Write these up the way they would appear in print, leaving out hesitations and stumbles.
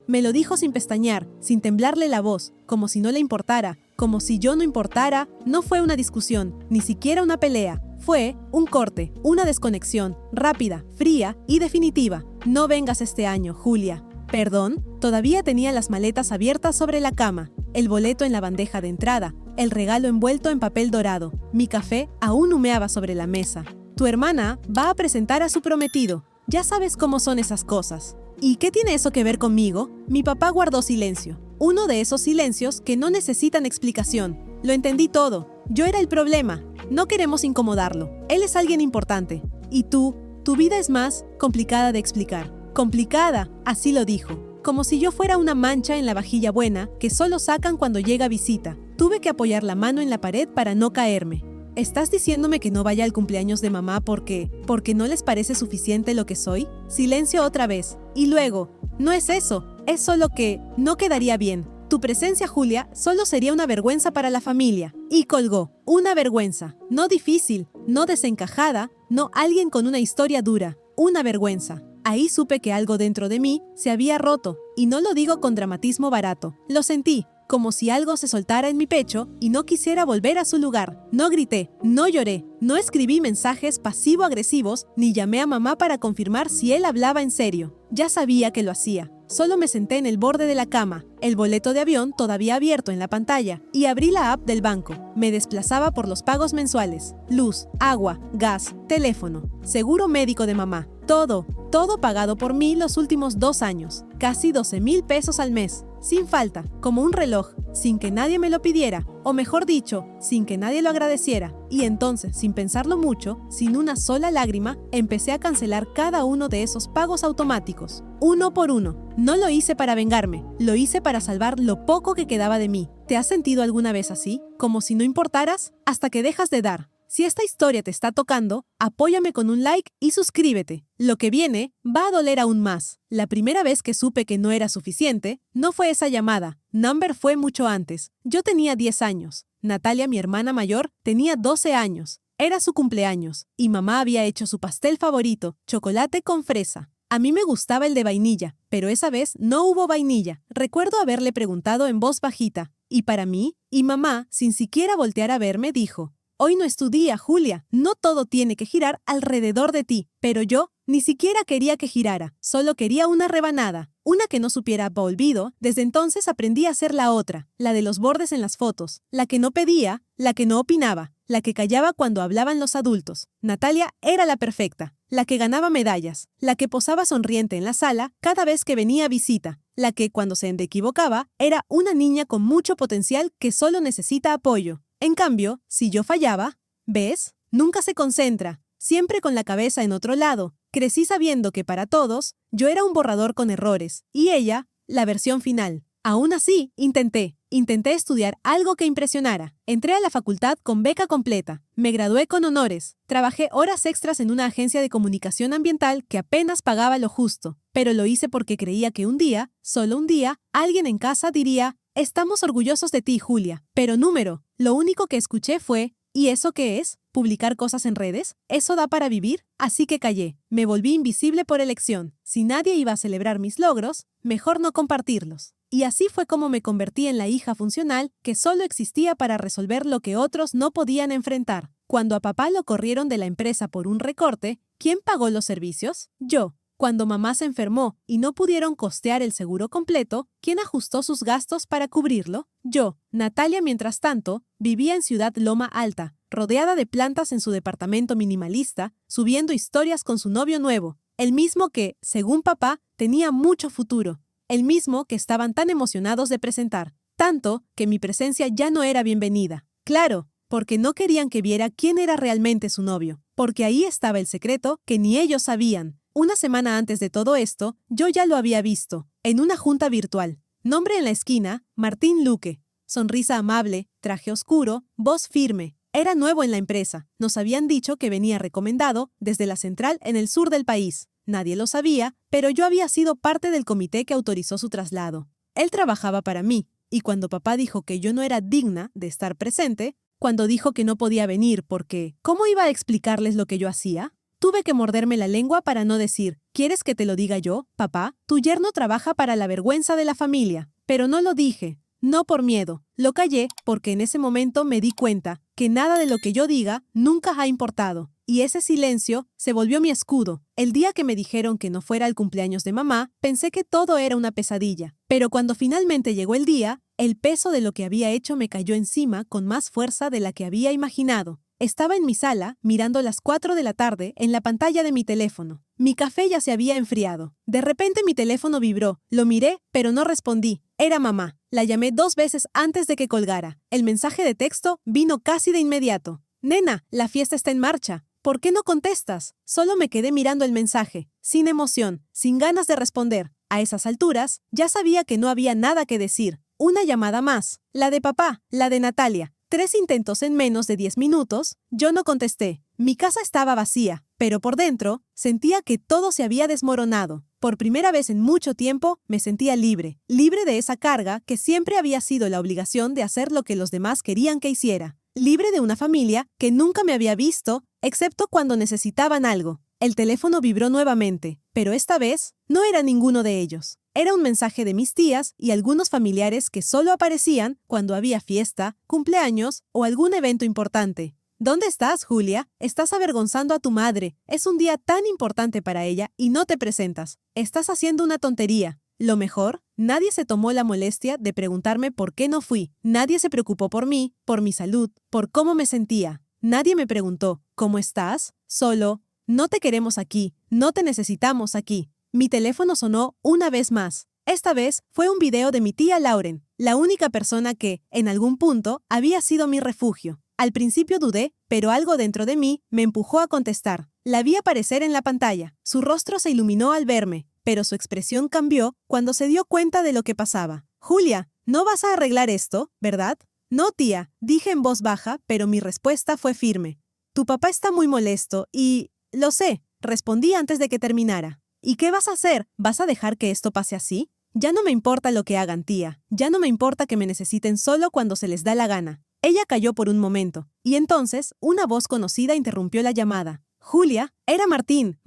Me lo dijo sin pestañear, sin temblarle la voz, como si no le importara, como si yo no importara. No fue una discusión, ni siquiera una pelea. Fue un corte, una desconexión, rápida, fría y definitiva. No vengas este año, Julia. ¿Perdón? Todavía tenía las maletas abiertas sobre la cama, el boleto en la bandeja de entrada, el regalo envuelto en papel dorado. Mi café aún humeaba sobre la mesa. Tu hermana va a presentar a su prometido. Ya sabes cómo son esas cosas. ¿Y qué tiene eso que ver conmigo? Mi papá guardó silencio. Uno de esos silencios que no necesitan explicación. Lo entendí todo. Yo era el problema. No queremos incomodarlo. Él es alguien importante. Y tú, tu vida es más complicada de explicar. Complicada, así lo dijo. Como si yo fuera una mancha en la vajilla buena que solo sacan cuando llega visita. Tuve que apoyar la mano en la pared para no caerme. ¿Estás diciéndome que no vaya al cumpleaños de mamá porque no les parece suficiente lo que soy? Silencio otra vez. Y luego, no es eso, es solo que no quedaría bien. Tu presencia, Julia, solo sería una vergüenza para la familia. Y colgó. Una vergüenza. No difícil, no desencajada, no alguien con una historia dura. Una vergüenza. Ahí supe que algo dentro de mí se había roto. Y no lo digo con dramatismo barato. Lo sentí. Como si algo se soltara en mi pecho y no quisiera volver a su lugar. No grité, no lloré, no escribí mensajes pasivo-agresivos, ni llamé a mamá para confirmar si él hablaba en serio. Ya sabía que lo hacía. Solo me senté en el borde de la cama, el boleto de avión todavía abierto en la pantalla, y abrí la app del banco. Me desplazaba por los pagos mensuales. Luz, agua, gas, teléfono, seguro médico de mamá. Todo pagado por mí los últimos 2 años. Casi 12,000 pesos al mes. Sin falta, como un reloj, sin que nadie me lo pidiera, o mejor dicho, sin que nadie lo agradeciera. Y entonces, sin pensarlo mucho, sin una sola lágrima, empecé a cancelar cada uno de esos pagos automáticos, uno por uno. No lo hice para vengarme, lo hice para salvar lo poco que quedaba de mí. ¿Te has sentido alguna vez así? Como si no importaras, hasta que dejas de dar. Si esta historia te está tocando, apóyame con un like y suscríbete. Lo que viene va a doler aún más. La primera vez que supe que no era suficiente, no fue esa llamada. Number fue mucho antes. Yo tenía 10 años. Natalia, mi hermana mayor, tenía 12 años. Era su cumpleaños, y mamá había hecho su pastel favorito, chocolate con fresa. A mí me gustaba el de vainilla, pero esa vez no hubo vainilla. Recuerdo haberle preguntado en voz bajita, ¿y para mí? Y mamá, sin siquiera voltear a verme, dijo: «Hoy no es tu día, Julia. No todo tiene que girar alrededor de ti». Pero yo ni siquiera quería que girara. Solo quería una rebanada. Una que no supiera a olvido. Desde entonces aprendí a ser la otra. La de los bordes en las fotos. La que no pedía. La que no opinaba. La que callaba cuando hablaban los adultos. Natalia era la perfecta. La que ganaba medallas. La que posaba sonriente en la sala cada vez que venía visita. La que, cuando se equivocaba, era una niña con mucho potencial que solo necesita apoyo. En cambio, si yo fallaba, ¿ves? Nunca se concentra, siempre con la cabeza en otro lado. Crecí sabiendo que para todos, yo era un borrador con errores, y ella, la versión final. Aún así, intenté estudiar algo que impresionara. Entré a la facultad con beca completa. Me gradué con honores. Trabajé horas extras en una agencia de comunicación ambiental que apenas pagaba lo justo. Pero lo hice porque creía que un día, solo un día, alguien en casa diría: «Estamos orgullosos de ti, Julia». Pero lo único que escuché fue: «¿Y eso qué es? ¿Publicar cosas en redes? ¿Eso da para vivir?». Así que callé. Me volví invisible por elección. Si nadie iba a celebrar mis logros, mejor no compartirlos. Y así fue como me convertí en la hija funcional que solo existía para resolver lo que otros no podían enfrentar. Cuando a papá lo corrieron de la empresa por un recorte, ¿quién pagó los servicios? Yo. Cuando mamá se enfermó y no pudieron costear el seguro completo, ¿quién ajustó sus gastos para cubrirlo? Yo. Natalia, mientras tanto, vivía en Ciudad Loma Alta, rodeada de plantas en su departamento minimalista, subiendo historias con su novio nuevo, el mismo que, según papá, tenía mucho futuro, el mismo que estaban tan emocionados de presentar, tanto que mi presencia ya no era bienvenida. Claro, porque no querían que viera quién era realmente su novio, porque ahí estaba el secreto que ni ellos sabían. Una semana antes de todo esto, yo ya lo había visto, en una junta virtual. Nombre en la esquina: Martín Luque. Sonrisa amable, traje oscuro, voz firme. Era nuevo en la empresa. Nos habían dicho que venía recomendado desde la central en el sur del país. Nadie lo sabía, pero yo había sido parte del comité que autorizó su traslado. Él trabajaba para mí, y cuando papá dijo que yo no era digna de estar presente, cuando dijo que no podía venir porque ¿cómo iba a explicarles lo que yo hacía? Tuve que morderme la lengua para no decir, ¿quieres que te lo diga yo, papá? Tu yerno trabaja para la vergüenza de la familia. Pero no lo dije. No por miedo. Lo callé porque en ese momento me di cuenta que nada de lo que yo diga nunca ha importado. Y ese silencio se volvió mi escudo. El día que me dijeron que no fuera el cumpleaños de mamá, pensé que todo era una pesadilla. Pero cuando finalmente llegó el día, el peso de lo que había hecho me cayó encima con más fuerza de la que había imaginado. Estaba en mi sala, mirando las 4 de la tarde en la pantalla de mi teléfono. Mi café ya se había enfriado. De repente mi teléfono vibró. Lo miré, pero no respondí. Era mamá. La llamé 2 veces antes de que colgara. El mensaje de texto vino casi de inmediato. Nena, la fiesta está en marcha. ¿Por qué no contestas? Solo me quedé mirando el mensaje, sin emoción, sin ganas de responder. A esas alturas, ya sabía que no había nada que decir. Una llamada más. La de papá, la de Natalia. 3 intentos en menos de 10 minutos, yo no contesté. Mi casa estaba vacía, pero por dentro sentía que todo se había desmoronado. Por primera vez en mucho tiempo me sentía libre, libre de esa carga que siempre había sido la obligación de hacer lo que los demás querían que hiciera. Libre de una familia que nunca me había visto, excepto cuando necesitaban algo. El teléfono vibró nuevamente, pero esta vez no era ninguno de ellos. Era un mensaje de mis tías y algunos familiares que solo aparecían cuando había fiesta, cumpleaños o algún evento importante. ¿Dónde estás, Julia? Estás avergonzando a tu madre. Es un día tan importante para ella y no te presentas. Estás haciendo una tontería. Lo mejor, nadie se tomó la molestia de preguntarme por qué no fui. Nadie se preocupó por mí, por mi salud, por cómo me sentía. Nadie me preguntó, ¿cómo estás? Solo, no te queremos aquí, no te necesitamos aquí. Mi teléfono sonó una vez más. Esta vez fue un video de mi tía Lauren, la única persona que, en algún punto, había sido mi refugio. Al principio dudé, pero algo dentro de mí me empujó a contestar. La vi aparecer en la pantalla. Su rostro se iluminó al verme, pero su expresión cambió cuando se dio cuenta de lo que pasaba. Julia, ¿no vas a arreglar esto, verdad? No, tía, dije en voz baja, pero mi respuesta fue firme. Tu papá está muy molesto y... Lo sé, respondí antes de que terminara. ¿Y qué vas a hacer? ¿Vas a dejar que esto pase así? Ya no me importa lo que hagan, tía. Ya no me importa que me necesiten solo cuando se les da la gana. Ella calló por un momento, y entonces una voz conocida interrumpió la llamada. Julia, era Martín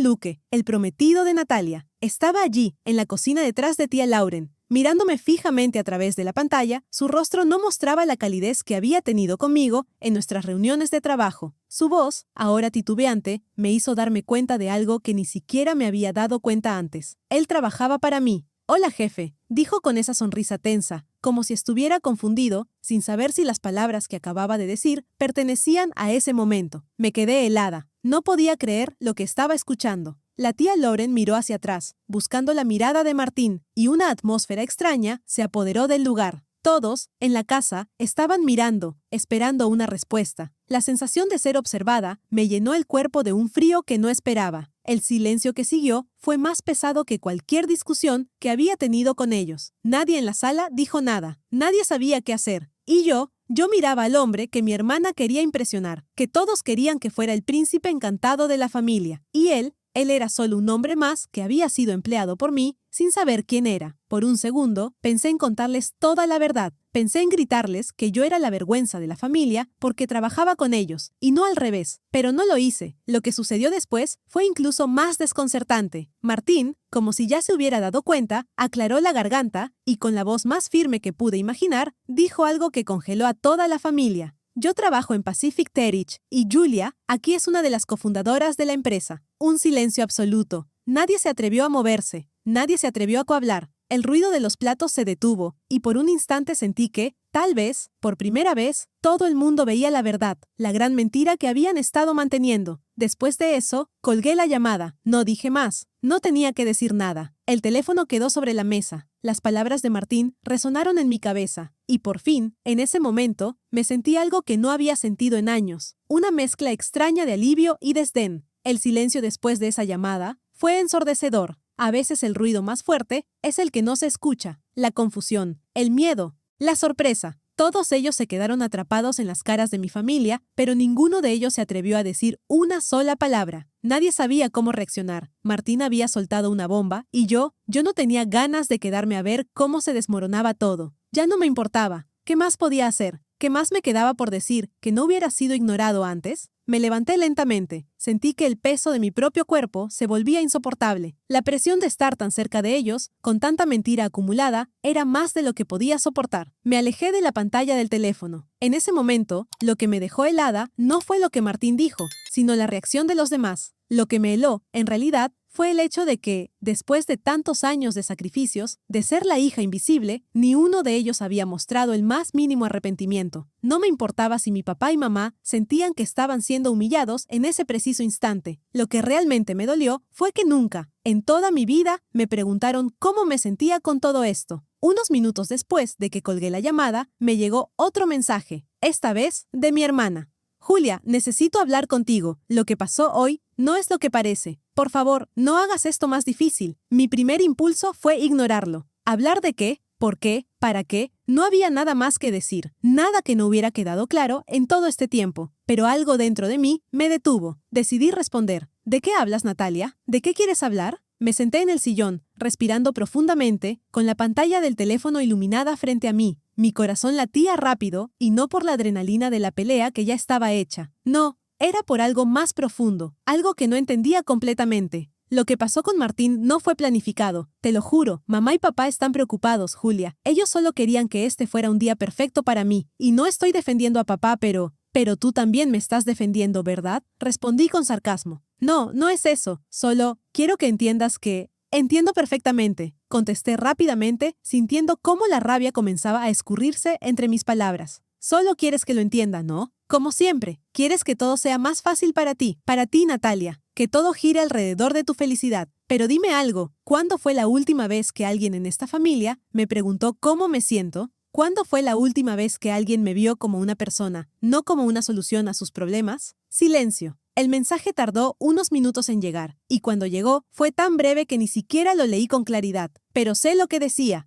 Luque, el prometido de Natalia. Estaba allí, en la cocina detrás de tía Lauren. Mirándome fijamente a través de la pantalla, su rostro no mostraba la calidez que había tenido conmigo en nuestras reuniones de trabajo. Su voz, ahora titubeante, me hizo darme cuenta de algo que ni siquiera me había dado cuenta antes. Él trabajaba para mí. «Hola, jefe», dijo con esa sonrisa tensa, como si estuviera confundido, sin saber si las palabras que acababa de decir pertenecían a ese momento. Me quedé helada. No podía creer lo que estaba escuchando. La tía Lauren miró hacia atrás, buscando la mirada de Martín, y una atmósfera extraña se apoderó del lugar. Todos, en la casa, estaban mirando, esperando una respuesta. La sensación de ser observada me llenó el cuerpo de un frío que no esperaba. El silencio que siguió fue más pesado que cualquier discusión que había tenido con ellos. Nadie en la sala dijo nada. Nadie sabía qué hacer. Y yo miraba al hombre que mi hermana quería impresionar, que todos querían que fuera el príncipe encantado de la familia. Y él era solo un hombre más que había sido empleado por mí sin saber quién era. Por un segundo, pensé en contarles toda la verdad. Pensé en gritarles que yo era la vergüenza de la familia porque trabajaba con ellos, y no al revés. Pero no lo hice. Lo que sucedió después fue incluso más desconcertante. Martín, como si ya se hubiera dado cuenta, aclaró la garganta y, con la voz más firme que pude imaginar, dijo algo que congeló a toda la familia. Yo trabajo en Pacific Terich y Julia aquí es una de las cofundadoras de la empresa. Un silencio absoluto. Nadie se atrevió a moverse. Nadie se atrevió a hablar. El ruido de los platos se detuvo y por un instante sentí que, tal vez, por primera vez, todo el mundo veía la verdad, la gran mentira que habían estado manteniendo. Después de eso, colgué la llamada. No dije más. No tenía que decir nada. El teléfono quedó sobre la mesa. Las palabras de Martín resonaron en mi cabeza. Y por fin, en ese momento, me sentí algo que no había sentido en años. Una mezcla extraña de alivio y desdén. El silencio después de esa llamada fue ensordecedor. A veces el ruido más fuerte es el que no se escucha. La confusión, el miedo, la sorpresa. Todos ellos se quedaron atrapados en las caras de mi familia, pero ninguno de ellos se atrevió a decir una sola palabra. Nadie sabía cómo reaccionar. Martín había soltado una bomba y yo no tenía ganas de quedarme a ver cómo se desmoronaba todo. Ya no me importaba. ¿Qué más podía hacer? ¿Qué más me quedaba por decir que no hubiera sido ignorado antes? Me levanté lentamente. Sentí que el peso de mi propio cuerpo se volvía insoportable. La presión de estar tan cerca de ellos, con tanta mentira acumulada, era más de lo que podía soportar. Me alejé de la pantalla del teléfono. En ese momento, lo que me dejó helada no fue lo que Martín dijo, sino la reacción de los demás. Lo que me heló, en realidad, fue el hecho de que, después de tantos años de sacrificios, de ser la hija invisible, ni uno de ellos había mostrado el más mínimo arrepentimiento. No me importaba si mi papá y mamá sentían que estaban siendo humillados en ese preciso instante. Lo que realmente me dolió fue que nunca, en toda mi vida, me preguntaron cómo me sentía con todo esto. Unos minutos después de que colgué la llamada, me llegó otro mensaje, esta vez de mi hermana. Julia, necesito hablar contigo. Lo que pasó hoy no es lo que parece. Por favor, no hagas esto más difícil. Mi primer impulso fue ignorarlo. ¿Hablar de qué? ¿Por qué? ¿Para qué? No había nada más que decir. Nada que no hubiera quedado claro en todo este tiempo. Pero algo dentro de mí me detuvo. Decidí responder. ¿De qué hablas, Natalia? ¿De qué quieres hablar? Me senté en el sillón, respirando profundamente, con la pantalla del teléfono iluminada frente a mí. Mi corazón latía rápido, y no por la adrenalina de la pelea que ya estaba hecha. No, era por algo más profundo, algo que no entendía completamente. Lo que pasó con Martín no fue planificado. Te lo juro, mamá y papá están preocupados, Julia. Ellos solo querían que este fuera un día perfecto para mí. Y no estoy defendiendo a papá, pero tú también me estás defendiendo, ¿verdad? Respondí con sarcasmo. No, no es eso. Solo quiero que entiendas que... Entiendo perfectamente, contesté rápidamente, sintiendo cómo la rabia comenzaba a escurrirse entre mis palabras. Solo quieres que lo entienda, ¿no? Como siempre, quieres que todo sea más fácil para ti, Natalia, que todo gire alrededor de tu felicidad. Pero dime algo, ¿cuándo fue la última vez que alguien en esta familia me preguntó cómo me siento? ¿Cuándo fue la última vez que alguien me vio como una persona, no como una solución a sus problemas? Silencio. El mensaje tardó unos minutos en llegar, y cuando llegó fue tan breve que ni siquiera lo leí con claridad. Pero sé lo que decía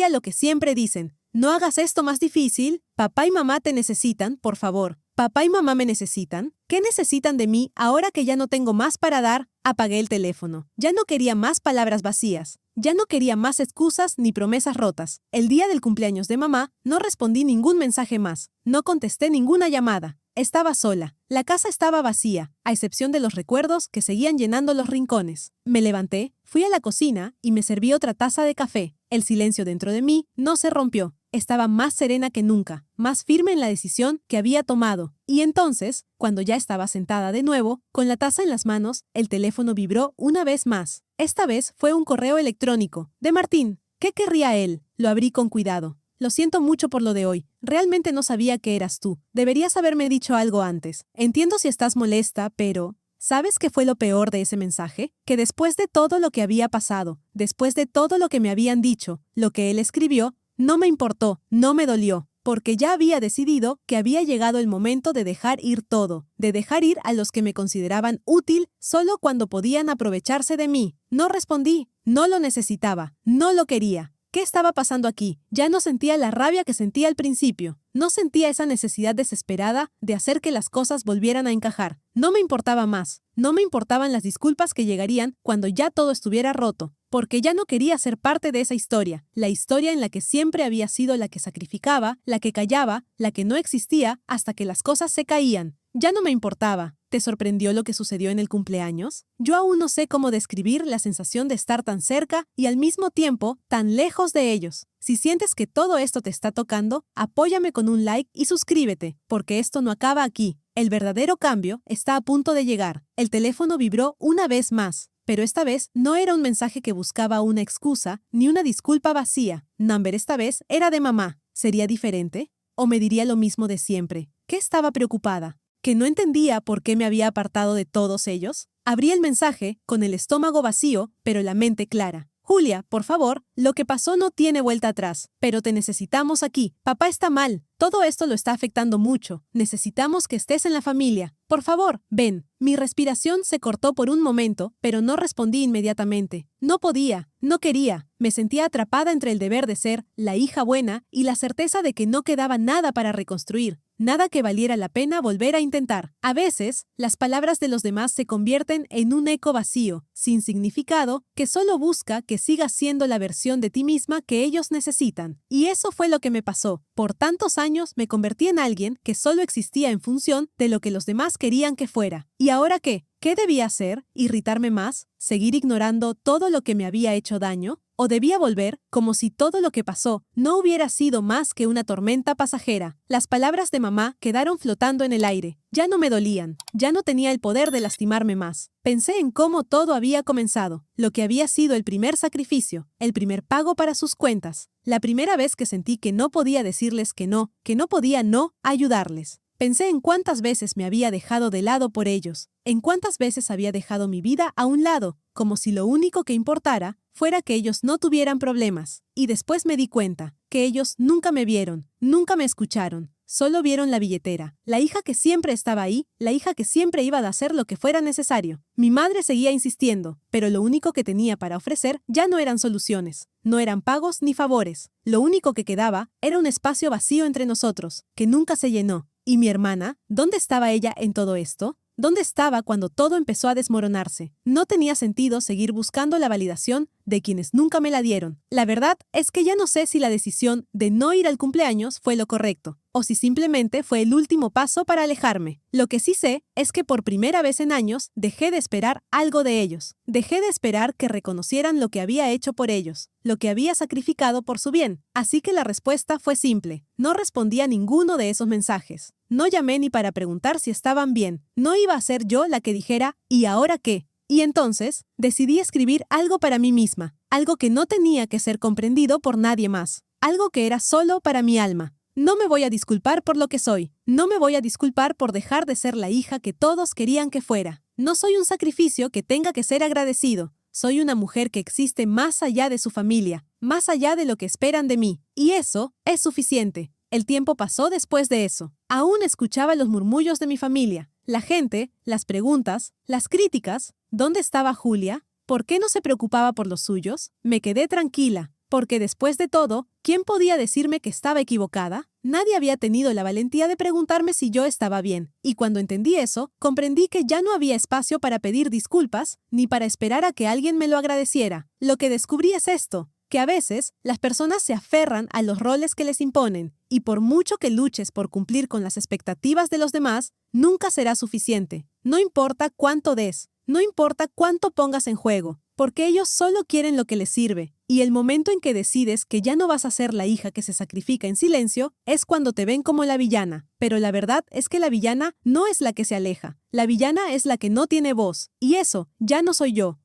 lo que siempre dicen. No hagas esto más difícil. Papá y mamá te necesitan, por favor. ¿Papá y mamá me necesitan? ¿Qué necesitan de mí ahora que ya no tengo más para dar? Apagué el teléfono. Ya no quería más palabras vacías. Ya no quería más excusas ni promesas rotas. El día del cumpleaños de mamá, no respondí ningún mensaje más. No contesté ninguna llamada. Estaba sola. La casa estaba vacía, a excepción de los recuerdos que seguían llenando los rincones. Me levanté, fui a la cocina y me serví otra taza de café. El silencio dentro de mí no se rompió. Estaba más serena que nunca, más firme en la decisión que había tomado. Y entonces, cuando ya estaba sentada de nuevo, con la taza en las manos, el teléfono vibró una vez más. Esta vez fue un correo electrónico. De Martín. ¿Qué querría él? Lo abrí con cuidado. Lo siento mucho por lo de hoy. Realmente no sabía que eras tú. Deberías haberme dicho algo antes. Entiendo si estás molesta, pero... ¿Sabes qué fue lo peor de ese mensaje? Que después de todo lo que había pasado, después de todo lo que me habían dicho, lo que él escribió, no me importó, no me dolió, porque ya había decidido que había llegado el momento de dejar ir todo, de dejar ir a los que me consideraban útil solo cuando podían aprovecharse de mí. No respondí, no lo necesitaba, no lo quería. ¿Qué estaba pasando aquí? Ya no sentía la rabia que sentía al principio. No sentía esa necesidad desesperada de hacer que las cosas volvieran a encajar. No me importaba más. No me importaban las disculpas que llegarían cuando ya todo estuviera roto. Porque ya no quería ser parte de esa historia. La historia en la que siempre había sido la que sacrificaba, la que callaba, la que no existía hasta que las cosas se caían. Ya no me importaba. ¿Te sorprendió lo que sucedió en el cumpleaños? Yo aún no sé cómo describir la sensación de estar tan cerca y al mismo tiempo tan lejos de ellos. Si sientes que todo esto te está tocando, apóyame con un like y suscríbete, porque esto no acaba aquí. El verdadero cambio está a punto de llegar. El teléfono vibró una vez más, pero esta vez no era un mensaje que buscaba una excusa ni una disculpa vacía. Number esta vez era de mamá. ¿Sería diferente? ¿O me diría lo mismo de siempre? ¿Qué estaba preocupada? ¿Que no entendía por qué me había apartado de todos ellos? Abrí el mensaje, con el estómago vacío, pero la mente clara. Julia, por favor, lo que pasó no tiene vuelta atrás, pero te necesitamos aquí. Papá está mal. Todo esto lo está afectando mucho. Necesitamos que estés en la familia. Por favor, ven. Mi respiración se cortó por un momento, pero no respondí inmediatamente. No podía, no quería. Me sentía atrapada entre el deber de ser la hija buena y la certeza de que no quedaba nada para reconstruir, nada que valiera la pena volver a intentar. A veces, las palabras de los demás se convierten en un eco vacío, sin significado, que solo busca que sigas siendo la versión de ti misma que ellos necesitan. Y eso fue lo que me pasó. Por tantos años me convertí en alguien que solo existía en función de lo que los demás querían que fuera. ¿Y ahora qué? ¿Qué debía hacer? ¿Irritarme más? ¿Seguir ignorando todo lo que me había hecho daño? ¿O debía volver como si todo lo que pasó no hubiera sido más que una tormenta pasajera? Las palabras de mamá quedaron flotando en el aire. Ya no me dolían, ya no tenía el poder de lastimarme más. Pensé en cómo todo había comenzado, lo que había sido el primer sacrificio, el primer pago para sus cuentas, la primera vez que sentí que no podía decirles que no podía no ayudarles. Pensé en cuántas veces me había dejado de lado por ellos, en cuántas veces había dejado mi vida a un lado, como si lo único que importara fuera que ellos no tuvieran problemas. Y después me di cuenta que ellos nunca me vieron, nunca me escucharon, solo vieron la billetera, la hija que siempre estaba ahí, la hija que siempre iba a hacer lo que fuera necesario. Mi madre seguía insistiendo, pero lo único que tenía para ofrecer ya no eran soluciones, no eran pagos ni favores. Lo único que quedaba era un espacio vacío entre nosotros, que nunca se llenó. ¿Y mi hermana? ¿Dónde estaba ella en todo esto? ¿Dónde estaba cuando todo empezó a desmoronarse? No tenía sentido seguir buscando la validación de quienes nunca me la dieron. La verdad es que ya no sé si la decisión de no ir al cumpleaños fue lo correcto, o si simplemente fue el último paso para alejarme. Lo que sí sé es que por primera vez en años dejé de esperar algo de ellos. Dejé de esperar que reconocieran lo que había hecho por ellos, lo que había sacrificado por su bien. Así que la respuesta fue simple. No respondí a ninguno de esos mensajes. No llamé ni para preguntar si estaban bien. No iba a ser yo la que dijera, ¿y ahora qué? Y entonces, decidí escribir algo para mí misma, algo que no tenía que ser comprendido por nadie más, algo que era solo para mi alma. No me voy a disculpar por lo que soy, no me voy a disculpar por dejar de ser la hija que todos querían que fuera. No soy un sacrificio que tenga que ser agradecido. Soy una mujer que existe más allá de su familia, más allá de lo que esperan de mí, y eso es suficiente. El tiempo pasó después de eso. Aún escuchaba los murmullos de mi familia, la gente, las preguntas, las críticas. ¿Dónde estaba Julia? ¿Por qué no se preocupaba por los suyos? Me quedé tranquila, porque después de todo, ¿quién podía decirme que estaba equivocada? Nadie había tenido la valentía de preguntarme si yo estaba bien, y cuando entendí eso, comprendí que ya no había espacio para pedir disculpas, ni para esperar a que alguien me lo agradeciera. Lo que descubrí es esto, que a veces las personas se aferran a los roles que les imponen, y por mucho que luches por cumplir con las expectativas de los demás, nunca será suficiente. No importa cuánto des, no importa cuánto pongas en juego, porque ellos solo quieren lo que les sirve, y el momento en que decides que ya no vas a ser la hija que se sacrifica en silencio, es cuando te ven como la villana. Pero la verdad es que la villana no es la que se aleja, la villana es la que no tiene voz, y eso ya no soy yo.